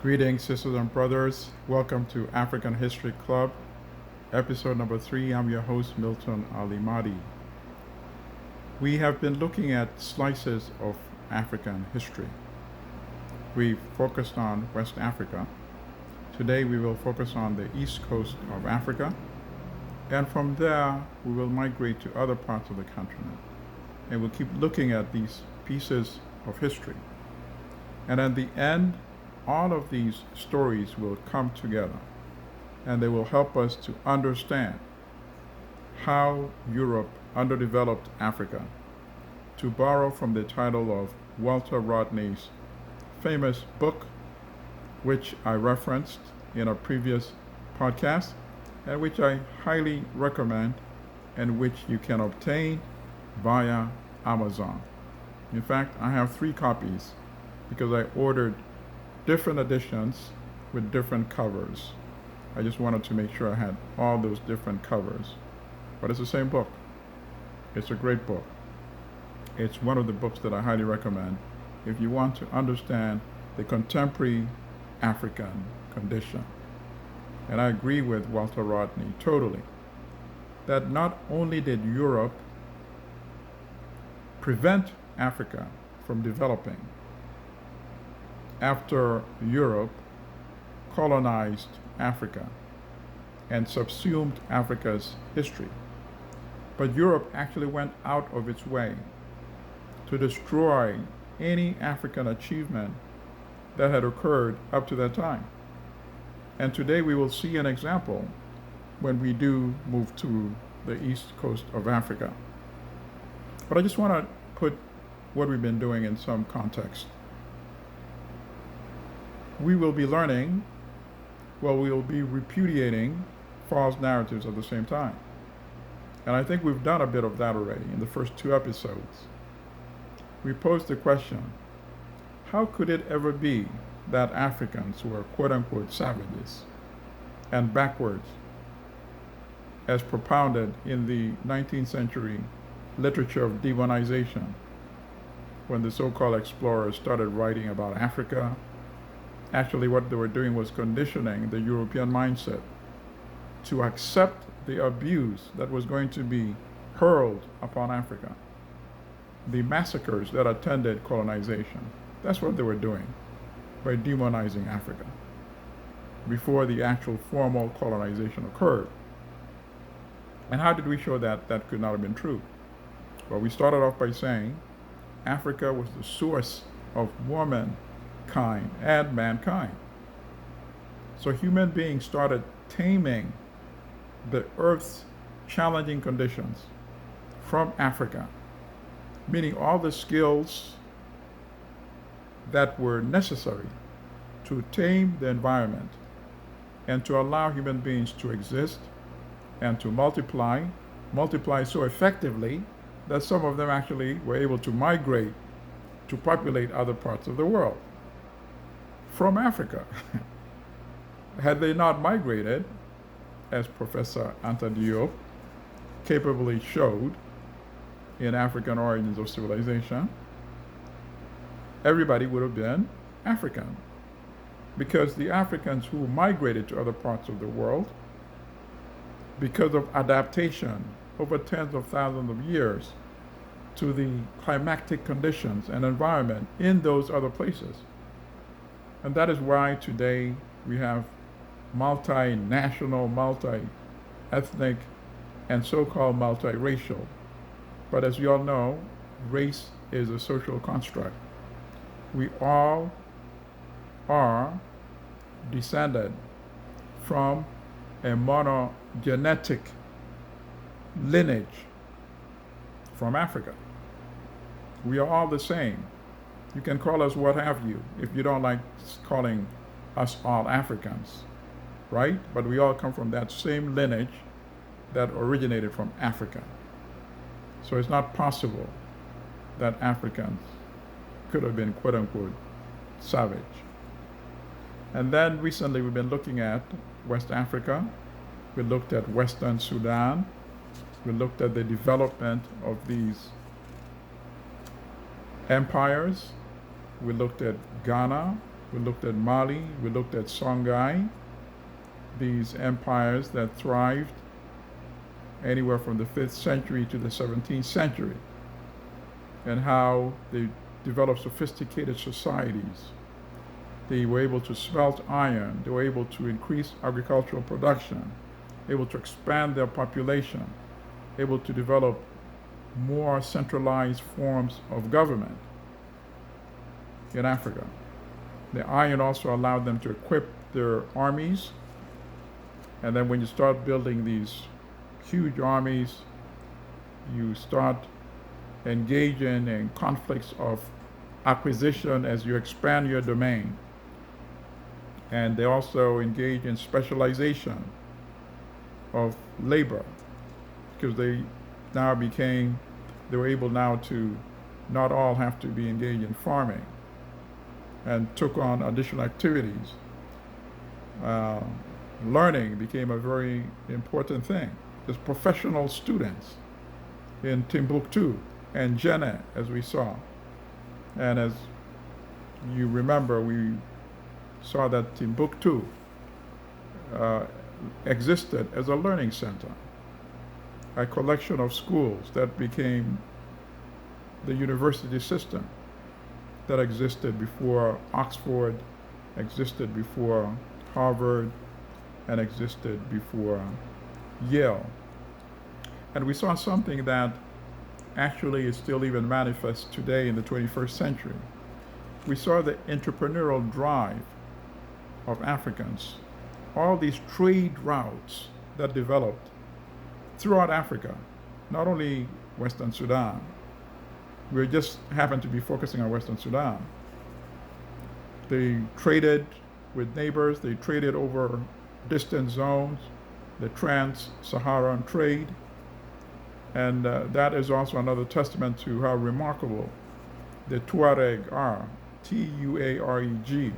Greetings, sisters and brothers. Welcome to African History Club, episode number 3. I'm your host, Milton Ali Mahdi. We have been looking at slices of African history. We've focused on West Africa. Today we will focus on the east coast of Africa, and from there we will migrate to other parts of the continent. And we'll keep looking at these pieces of history. And at the end, all of these stories will come together and they will help us to understand how Europe underdeveloped Africa. To borrow from the title of Walter Rodney's famous book, which I referenced in a previous podcast, and which I highly recommend, and which you can obtain via Amazon. In fact, I have 3 copies because I ordered different editions with different covers. I just wanted to make sure I had all those different covers. But it's the same book. It's a great book. It's one of the books that I highly recommend if you want to understand the contemporary African condition. And I agree with Walter Rodney totally, that not only did Europe prevent Africa from developing after Europe colonized Africa and subsumed Africa's history, but Europe actually went out of its way to destroy any African achievement that had occurred up to that time. And today we will see an example when we do move to the east coast of Africa. But I just want to put what we've been doing in some context. We will be learning, we will be repudiating false narratives at the same time. And I think we've done a bit of that already in the first 2 episodes. We posed the question, how could it ever be that Africans were quote-unquote savages and backwards, as propounded in the 19th century literature of demonization, when the so-called explorers started writing about Africa? Actually, what they were doing was conditioning the European mindset to accept the abuse that was going to be hurled upon Africa, the massacres that attended colonization. That's what they were doing by demonizing Africa before the actual formal colonization occurred. And how did we show that that could not have been true? Well, we started off by saying Africa was the source of womankind and mankind. So human beings started taming the earth's challenging conditions from Africa, meaning all the skills that were necessary to tame the environment and to allow human beings to exist and to multiply so effectively that some of them actually were able to migrate to populate other parts of the world from Africa. Had they not migrated, as Professor Antadio capably showed in African Origins of Civilization, everybody would have been African. Because the Africans who migrated to other parts of the world, because of adaptation over tens of thousands of years to the climatic conditions and environment in those other places. And that is why today we have multinational, multi-ethnic, and so-called multiracial. But as you all know, race is a social construct. We all are descended from a monogenetic lineage from Africa. We are all the same. You can call us what have you if you don't like calling us all Africans, right? But we all come from that same lineage that originated from Africa. So it's not possible that Africans could have been quote-unquote savage. And then recently we've been looking at West Africa. We looked at Western Sudan. We looked at the development of these empires. We looked at Ghana. We looked at Mali, we looked at Songhai, these empires that thrived anywhere from the 5th century to the 17th century, and how they developed sophisticated societies. They were able to smelt iron, they were able to increase agricultural production, able to expand their population, able to develop more centralized forms of government in Africa. The iron also allowed them to equip their armies, and then when you start building these huge armies, you start engaging in conflicts of acquisition as you expand your domain. And they also engage in specialization of labor, because they were able now to not all have to be engaged in farming, and took on additional activities. Learning became a very important thing. There's professional students in Timbuktu and Jenne, as we saw. And as you remember, we saw that Timbuktu existed as a learning center, a collection of schools that became the university system that existed before Oxford, existed before Harvard, and existed before Yale. And we saw something that actually is still even manifest today in the 21st century. We saw the entrepreneurial drive of Africans, all these trade routes that developed throughout Africa, not only Western Sudan. We just happen to be focusing on Western Sudan. They traded with neighbors, they traded over distant zones, the trans-Saharan trade, and that is also another testament to how remarkable the Tuareg are, Tuareg,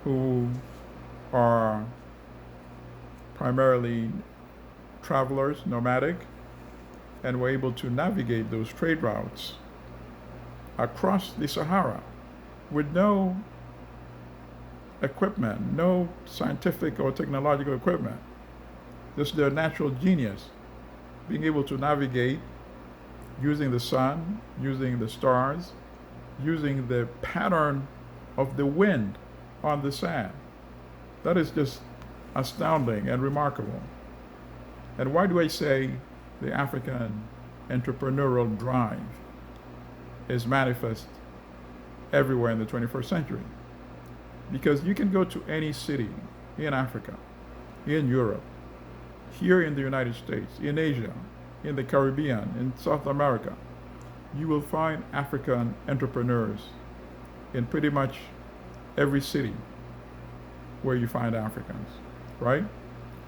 who are primarily travelers, nomadic, and were able to navigate those trade routes across the Sahara with no equipment, no scientific or technological equipment, just their natural genius, being able to navigate using the sun, using the stars, using the pattern of the wind on the sand. That is just astounding and remarkable. And why do I say the African entrepreneurial drive is manifest everywhere in the 21st century? Because you can go to any city in Africa, in Europe, here in the United States, in Asia, in the Caribbean, in South America. You will find African entrepreneurs in pretty much every city where you find Africans, right?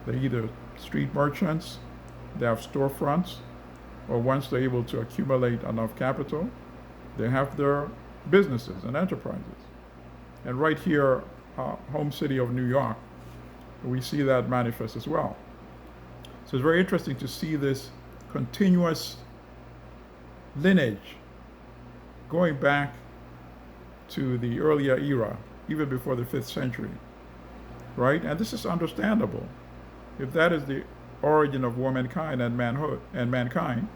They're either street merchants, they have storefronts, or once they're able to accumulate enough capital, they have their businesses and enterprises. And right here, home city of New York, we see that manifest as well. So it's very interesting to see this continuous lineage going back to the earlier era, even before the 5th century, right? And this is understandable. If that is the origin of womankind and manhood and mankind,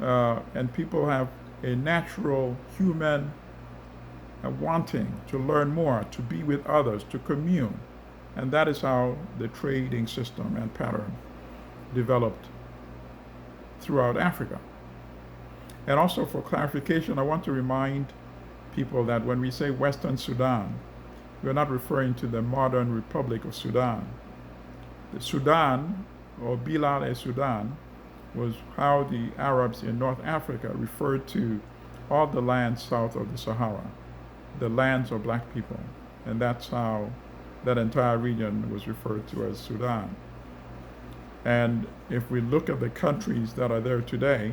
and people have a natural human wanting to learn more, to be with others, to commune, and that is how the trading system and pattern developed throughout Africa. And also, for clarification, I want to remind people that when we say Western Sudan, we're not referring to the modern Republic of Sudan. The Sudan, or Bilad-e-Sudan, was how the Arabs in North Africa referred to all the lands south of the Sahara, the lands of black people. And that's how that entire region was referred to as Sudan. And if we look at the countries that are there today,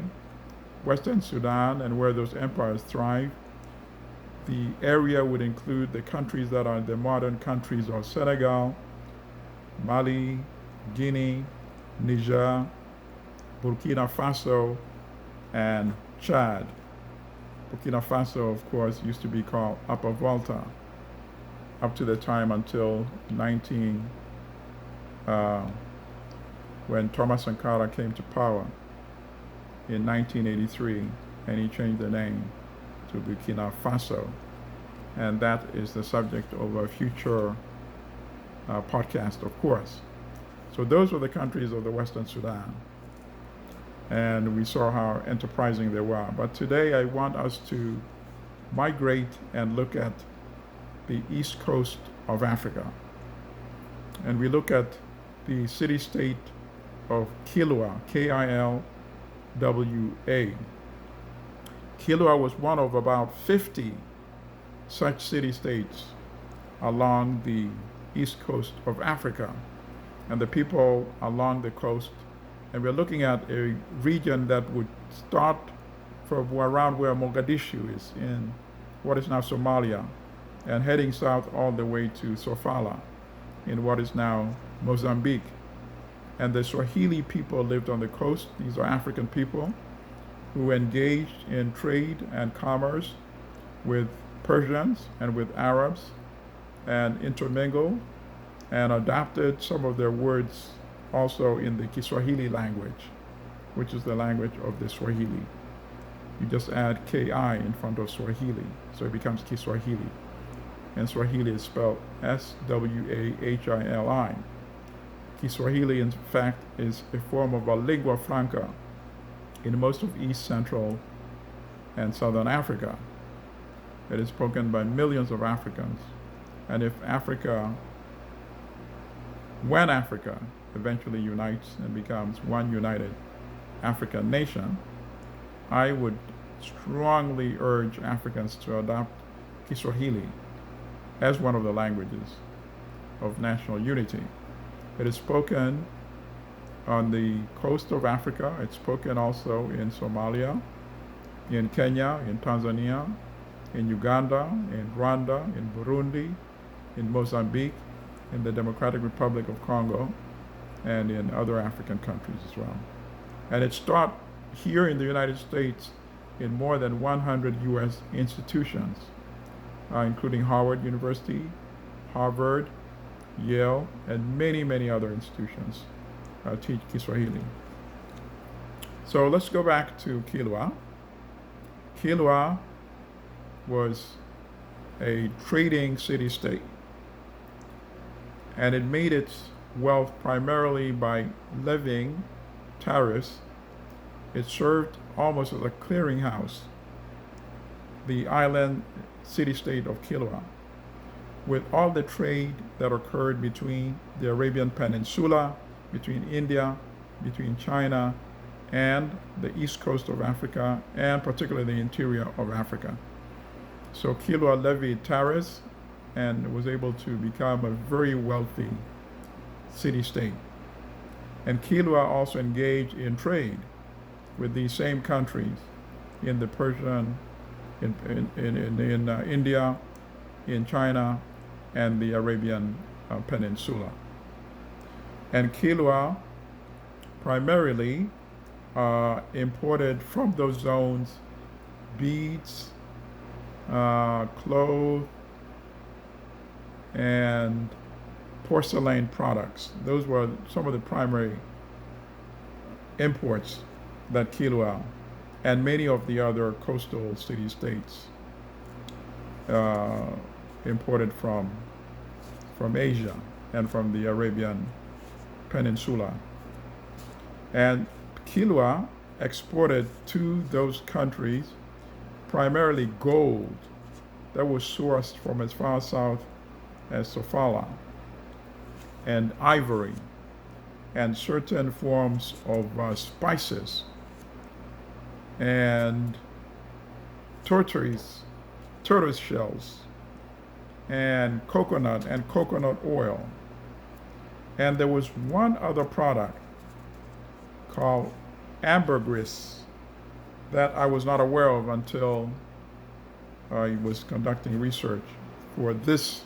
Western Sudan and where those empires thrive, the area would include the countries that are the modern countries of Senegal, Mali, Guinea, Niger, Burkina Faso, and Chad. Burkina Faso, of course, used to be called Upper Volta up to the time until when Thomas Sankara came to power in 1983, and he changed the name to Burkina Faso. And that is the subject of a future podcast, of course. So those were the countries of the Western Sudan. And we saw how enterprising they were. But today I want us to migrate and look at the east coast of Africa. And we look at the city-state of Kilwa, Kilwa. Kilwa was one of about 50 such city-states along the east coast of Africa. And the people along the coast, and we're looking at a region that would start from around where Mogadishu is in what is now Somalia, and heading south all the way to Sofala in what is now Mozambique. And the Swahili people lived on the coast. These are African people who engaged in trade and commerce with Persians and with Arabs, and intermingled and adopted some of their words also in the Kiswahili language, which is the language of the Swahili. You just add Ki in front of Swahili, so it becomes Kiswahili. And Swahili is spelled Swahili. Kiswahili, in fact, is a form of a lingua franca in most of East, Central, and Southern Africa. It is spoken by millions of Africans. And when Africa eventually unites and becomes one united African nation, I would strongly urge Africans to adopt Kiswahili as one of the languages of national unity. It is spoken on the coast of Africa. It's spoken also in Somalia, in Kenya, in Tanzania, in Uganda, in Rwanda, in Burundi, in Mozambique, in the Democratic Republic of Congo, and in other African countries as well. And it's taught here in the United States in more than 100 U.S. institutions, including Howard University, Harvard, Yale, and many, many other institutions teach Kiswahili. So let's go back to Kilwa. Kilwa was a trading city-state, and it made its wealth primarily by levying tariffs. It served almost as a clearinghouse, the island city-state of Kilwa, with all the trade that occurred between the Arabian Peninsula, between India, between China, and the east coast of Africa, and particularly the interior of Africa. So Kilwa levied tariffs and was able to become a very wealthy city-state. And Kilwa also engaged in trade with these same countries in the Persian, in India, in China, and the Arabian Peninsula. And Kilwa primarily imported from those zones beads, clothes, and porcelain products. Those were some of the primary imports that Kilwa and many of the other coastal city-states imported from Asia and from the Arabian Peninsula. And Kilwa exported to those countries primarily gold that was sourced from as far south as Sofala, and ivory, and certain forms of spices, and tortoise shells, and coconut oil. And there was one other product called Ambergris that I was not aware of until I was conducting research for this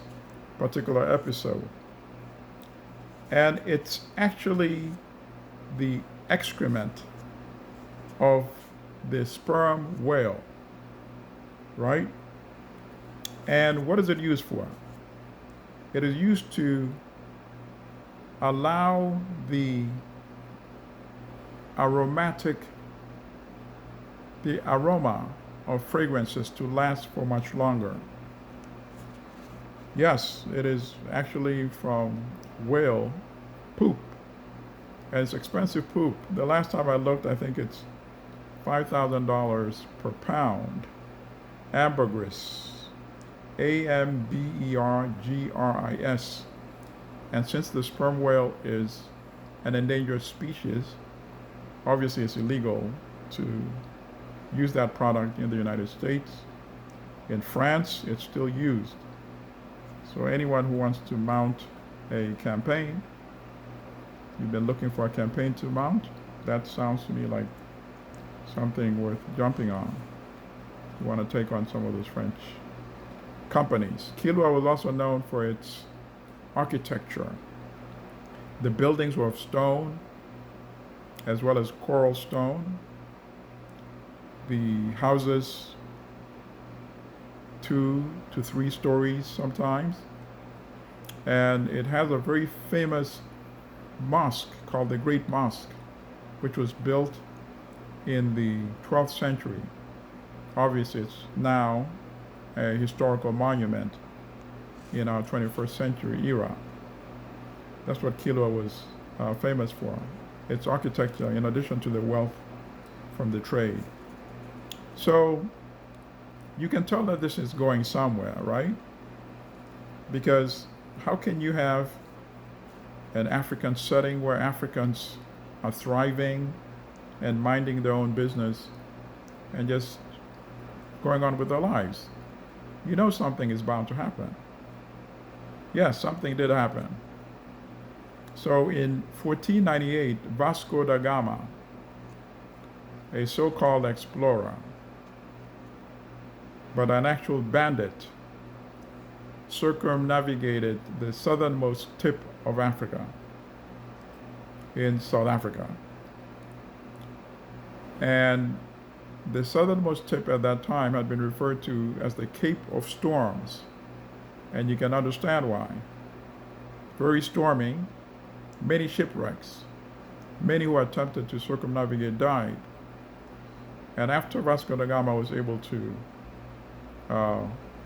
particular episode. And it's actually the excrement of the sperm whale right? And what is it used for? It is used to allow the aroma of fragrances to last for much longer. Yes, it is actually from whale poop. And it's expensive poop. The last time I looked, I think it's $5,000 per pound. Ambergris. Ambergris. And since the sperm whale is an endangered species, obviously it's illegal to use that product in the United States. In France, it's still used. So anyone who wants to mount a campaign, you've been looking for a campaign to mount, that sounds to me like something worth jumping on. You want to take on some of those French companies. Kilwa was also known for its architecture. The buildings were of stone as well as coral stone. The houses 2 to 3 stories sometimes. And it has a very famous mosque called the Great Mosque, which was built in the 12th century. Obviously, it's now a historical monument in our 21st century era. That's what Kilwa was famous for, its architecture in addition to the wealth from the trade. So you can tell that this is going somewhere, right? Because how can you have an African setting where Africans are thriving and minding their own business and just going on with their lives? You know something is bound to happen. Yes, something did happen. So in 1498, Vasco da Gama, a so-called explorer, but an actual bandit, circumnavigated the southernmost tip of Africa in South Africa. And the southernmost tip at that time had been referred to as the Cape of Storms. And you can understand why. Very stormy, many shipwrecks. Many who attempted to circumnavigate died. And after Vasco da Gama was able to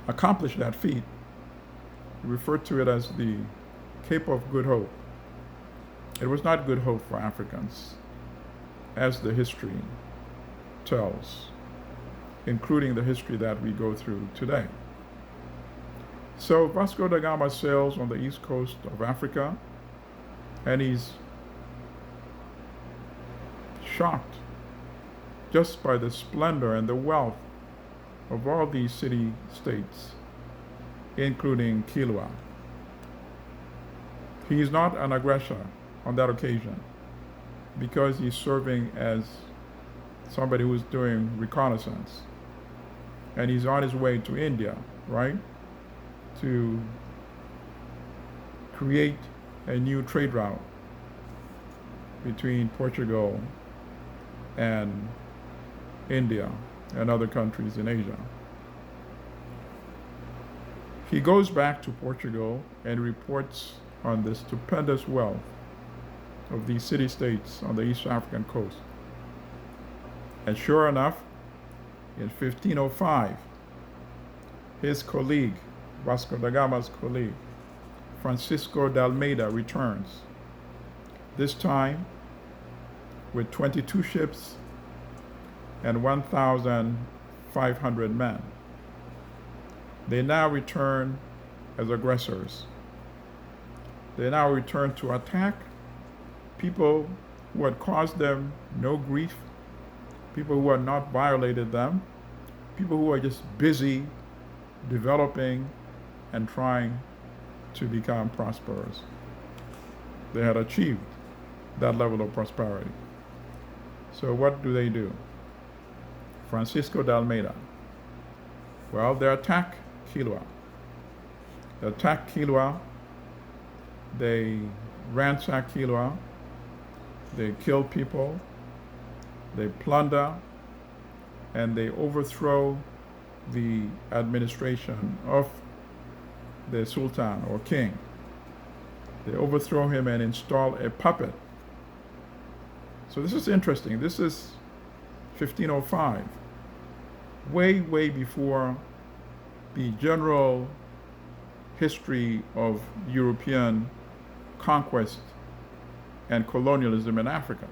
accomplish that feat, he referred to it as the Cape of Good Hope. It was not good hope for Africans, as the history tells, including the history that we go through today. So Vasco da Gama sails on the east coast of Africa, and he's shocked just by the splendor and the wealth of all these city-states, including Kilwa. He is not an aggressor on that occasion because he's serving as somebody who's doing reconnaissance. And he's on his way to India, right? To create a new trade route between Portugal and India and other countries in Asia. He goes back to Portugal and reports on the stupendous wealth of these city-states on the East African coast. And sure enough, in 1505, his colleague, Vasco da Gama's colleague, Francisco Dalmeida, returns, this time with 22 ships and 1,500 men. They now return as aggressors. They now return to attack people who had caused them no grief, people who had not violated them, people who are just busy developing and trying to become prosperous. They had achieved that level of prosperity. So what do? Francisco Dalmeida. Well, they attack Kilwa. They ransack Kilwa, they kill people, they plunder, and they overthrow the administration of the Sultan or king. They overthrow him and install a puppet. So this is interesting. This is 1505, way before the general history of European conquest and colonialism in Africa,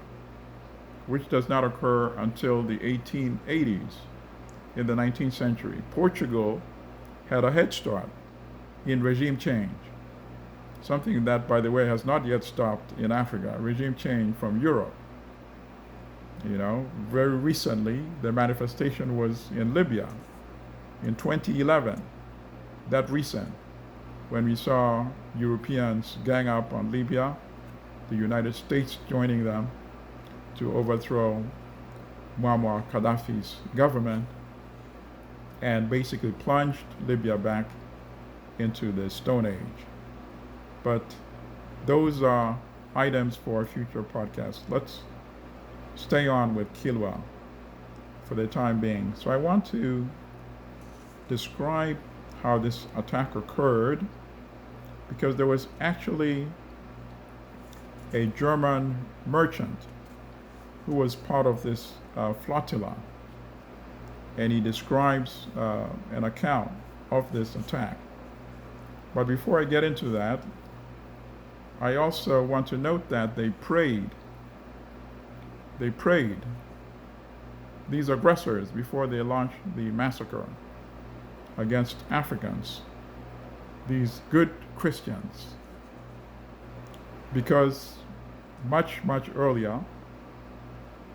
which does not occur until the 1880s in the 19th century. Portugal had a head start in regime change, something that, by the way, has not yet stopped in Africa, regime change from Europe. Very recently, the manifestation was in Libya in 2011, that recent, when we saw Europeans gang up on Libya, the United States joining them to overthrow Muammar Gaddafi's government and basically plunged Libya back into the Stone Age. But those are items for a future podcast. Let's stay on with Kilwa for the time being. So I want to describe how this attack occurred, because there was actually a German merchant who was part of this flotilla, and he describes an account of this attack. But before I get into that, I also want to note that they prayed, these aggressors, before they launched the massacre against Africans, these good Christians, because much earlier,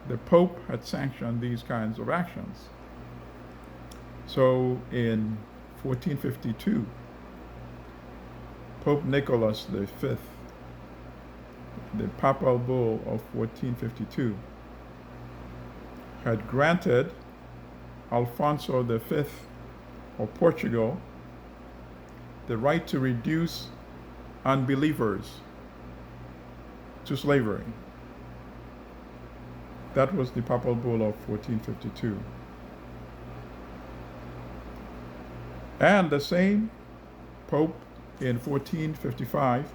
the Pope had sanctioned these kinds of actions. So in 1452, Pope Nicholas V, the papal bull of 1452, had granted Alfonso V of Portugal the right to reduce unbelievers to slavery. That was the papal bull of 1452. And the same Pope in 1455,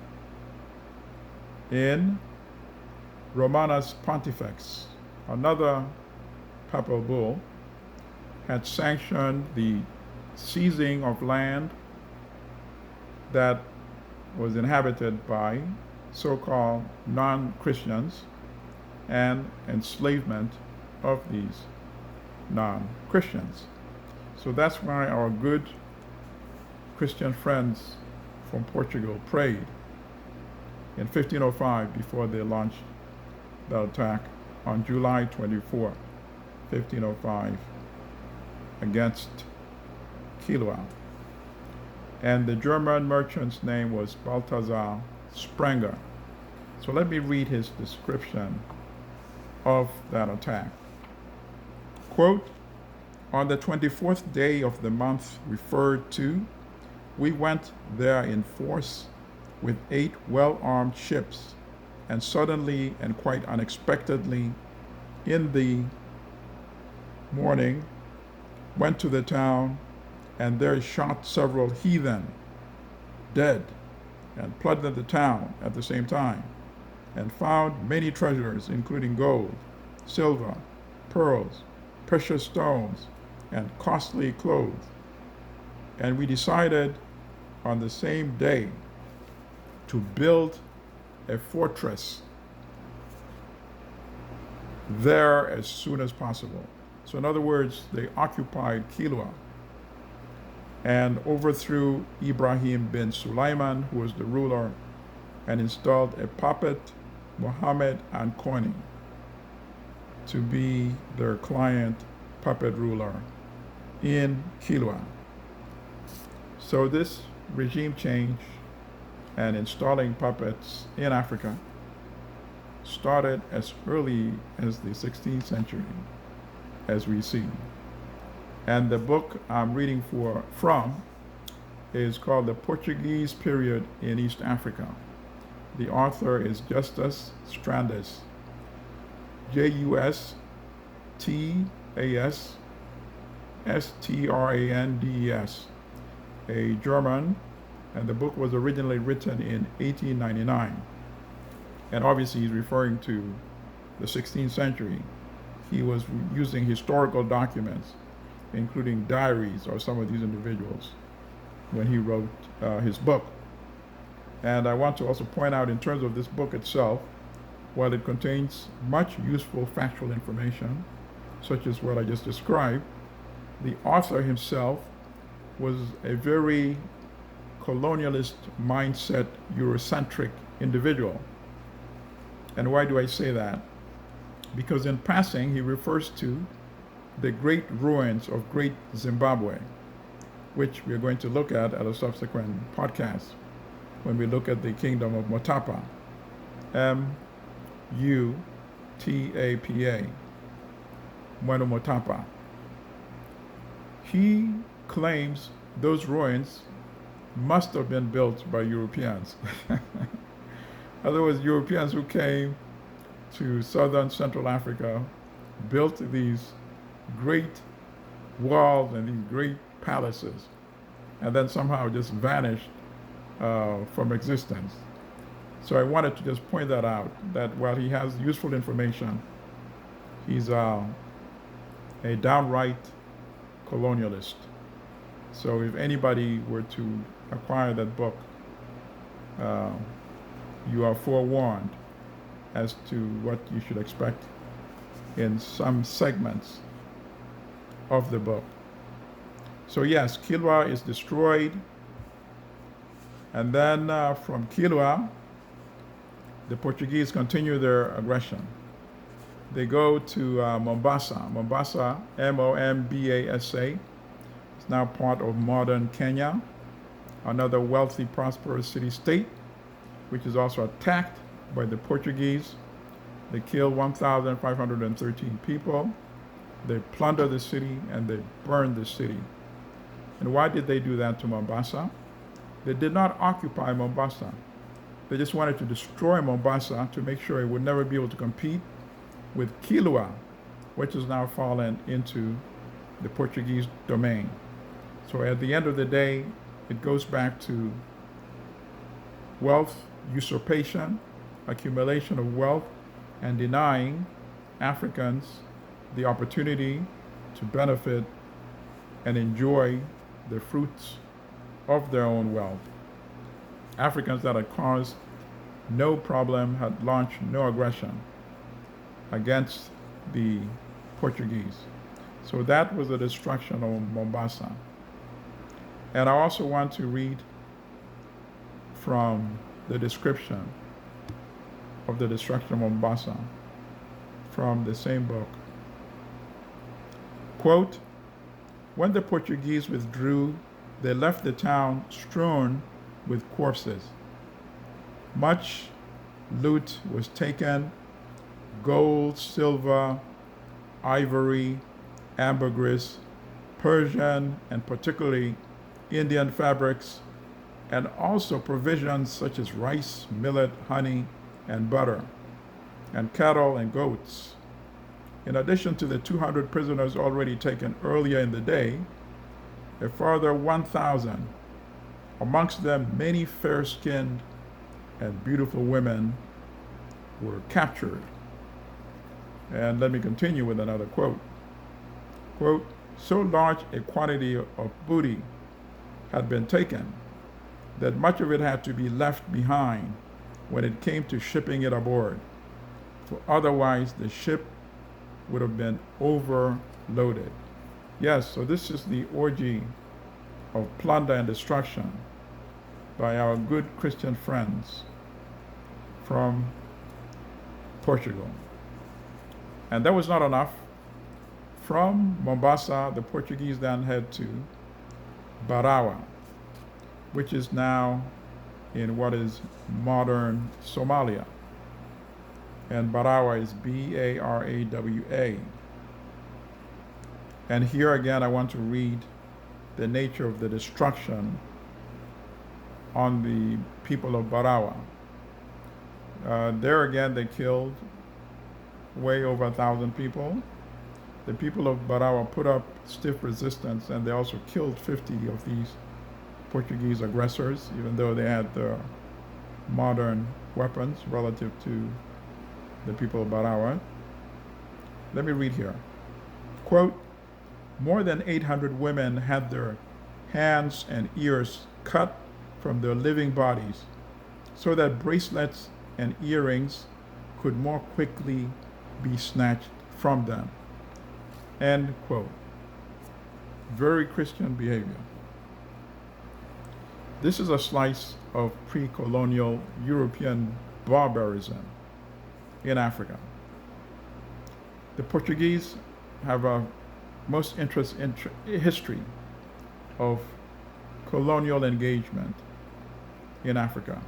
in Romanus Pontifex, another papal bull, had sanctioned the seizing of land that was inhabited by so-called non-Christians and enslavement of these non-Christians. So that's why our good Christian friends from Portugal prayed in 1505 before they launched the attack on July 24, 1505, against Kilwa. And the German merchant's name was Balthasar Sprenger. So let me read his description of that attack. Quote, "On the 24th day of the month referred to, we went there in force with 8 well-armed ships, and suddenly and quite unexpectedly in the morning went to the town, and there shot several heathen dead, and plundered the town at the same time, and found many treasures, including gold, silver, pearls, precious stones, and costly clothes. And we decided on the same day to build a fortress there as soon as possible." So in other words, they occupied Kilwa and overthrew Ibrahim bin Sulaiman, who was the ruler, and installed a puppet, Mohammed Ankoni, to be their client puppet ruler in Kilwa. So this regime change and installing puppets in Africa started as early as the 16th century, as we see. And the book I'm reading from is called The Portuguese Period in East Africa. The author is Justus Strandus, Justas Strandes, a German, and the book was originally written in 1899. And obviously he's referring to the 16th century. He was using historical documents, including diaries of some of these individuals, when he wrote his book. And I want to also point out, in terms of this book itself, while it contains much useful factual information, such as what I just described, the author himself was a very colonialist mindset, Eurocentric individual. And why do I say that? Because in passing, he refers to the great ruins of Great Zimbabwe, which we are going to look at a subsequent podcast when we look at the kingdom of Motapa, Mutapa, Mwenu Motapa. He claims those ruins must have been built by Europeans. In other words, Europeans who came to southern Central Africa built these great walls and these great palaces, and then somehow just vanished from existence. So I wanted to just point that out, that while he has useful information, he's a downright colonialist. So if anybody were to acquire that book, you are forewarned as to what you should expect in some segments of the book. So yes, Kilwa is destroyed, and then from Kilwa, the Portuguese continue their aggression. They go to Mombasa. Mombasa, Mombasa, is now part of modern Kenya, another wealthy, prosperous city-state, which is also attacked by the Portuguese. They kill 1,513 people. They plunder the city and they burn the city. And why did they do that to Mombasa? They did not occupy Mombasa. They just wanted to destroy Mombasa to make sure it would never be able to compete with Kilwa, which has now fallen into the Portuguese domain. So at the end of the day, it goes back to wealth usurpation, accumulation of wealth, and denying Africans the opportunity to benefit and enjoy the fruits of their own wealth. Africans that had caused no problem, had launched no aggression against the Portuguese. So that was the destruction of Mombasa. And I also want to read from the description of the destruction of Mombasa from the same book. Quote, when the Portuguese withdrew, they left the town strewn with corpses. Much loot was taken: gold, silver, ivory, ambergris, Persian, and particularly Indian fabrics, and also provisions such as rice, millet, honey, and butter, and cattle and goats. In addition to the 200 prisoners already taken earlier in the day, a further 1,000, amongst them many fair-skinned and beautiful women, were captured. And let me continue with another quote. Quote, so large a quantity of booty had been taken that much of it had to be left behind when it came to shipping it aboard, for otherwise the ship would have been overloaded. Yes, so this is the orgy of plunder and destruction by our good Christian friends from Portugal. And that was not enough. From Mombasa, the Portuguese then head to Barawa, which is now in what is modern Somalia. And Barawa is Barawa. And here again, I want to read the nature of the destruction on the people of Barawa. There again, they killed way over 1,000 people. The people of Barawa put up stiff resistance, and they also killed 50 of these Portuguese aggressors, even though they had modern weapons relative to the people of Barawa. Let me read here. Quote, more than 800 women had their hands and ears cut from their living bodies so that bracelets and earrings could more quickly be snatched from them. End quote. Very Christian behavior. This is a slice of pre-colonial European barbarism in Africa. The Portuguese have a most interesting history of colonial engagement in Africa.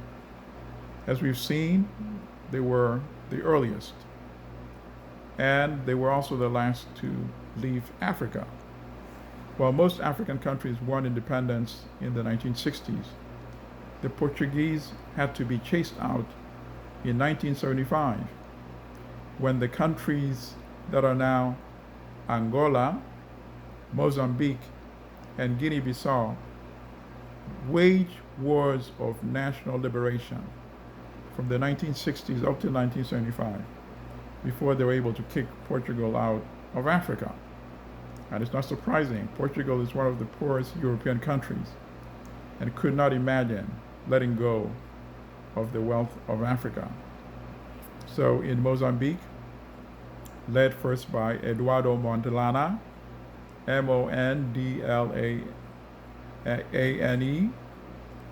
As we've seen, they were the earliest, and they were also the last to leave Africa. While most African countries won independence in the 1960s, the Portuguese had to be chased out in 1975, when the countries that are now Angola, Mozambique, and Guinea-Bissau waged wars of national liberation from the 1960s up to 1975, before they were able to kick Portugal out of Africa. And it's not surprising. Portugal is one of the poorest European countries and could not imagine letting go of the wealth of Africa. So in Mozambique, led first by Eduardo Mondlane, Mondlane,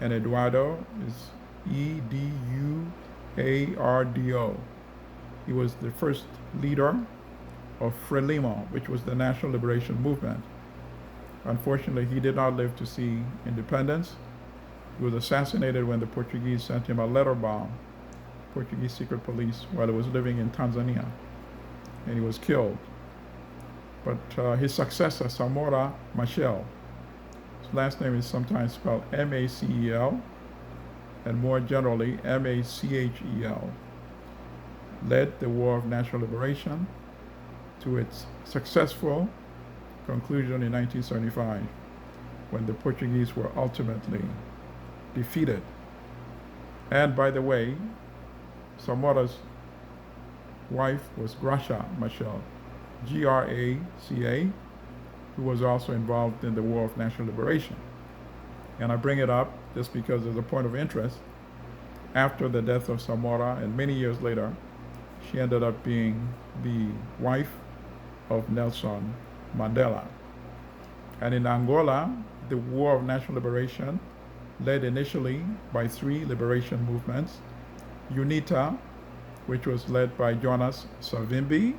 and Eduardo is Eduardo. He was the first leader of Frelimo, which was the National Liberation Movement. Unfortunately, he did not live to see independence. He was assassinated when the Portuguese sent him a letter bomb, Portuguese secret police, while he was living in Tanzania, and he was killed. But his successor, Samora Machel, his last name is sometimes spelled Macel, and more generally Machel, led the War of National Liberation to its successful conclusion in 1975, when the Portuguese were ultimately defeated. And by the way, Samora's wife was Graça Machel, Graca, who was also involved in the War of National Liberation. And I bring it up just because there's a point of interest. After the death of Samora, and many years later, she ended up being the wife of Nelson Mandela. And in Angola, the War of National Liberation, led initially by three liberation movements: UNITA, which was led by Jonas Savimbi,